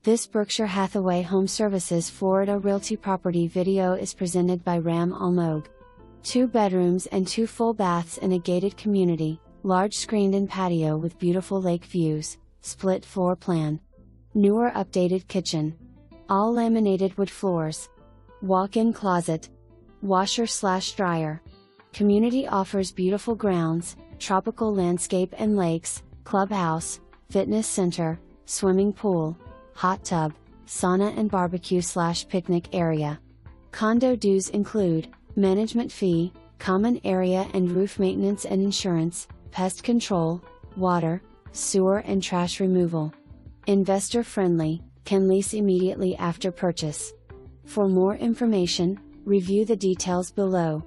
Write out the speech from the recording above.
This Berkshire Hathaway HomeServices Florida Realty property video is presented by Almog. 2 bedrooms and 2 full baths in a gated community, large screened-in patio with beautiful lake views, split floor plan. Newer updated kitchen. All laminated wood floors. Walk-in closet. Washer/dryer. Community offers beautiful grounds, tropical landscape and lakes, clubhouse, fitness center, swimming pool, hot tub, sauna and BBQ/picnic area. Condo dues include management fee, common area and roof maintenance and insurance, pest control, water, sewer and trash removal. Investor friendly, can lease immediately after purchase. For more information, review the details below.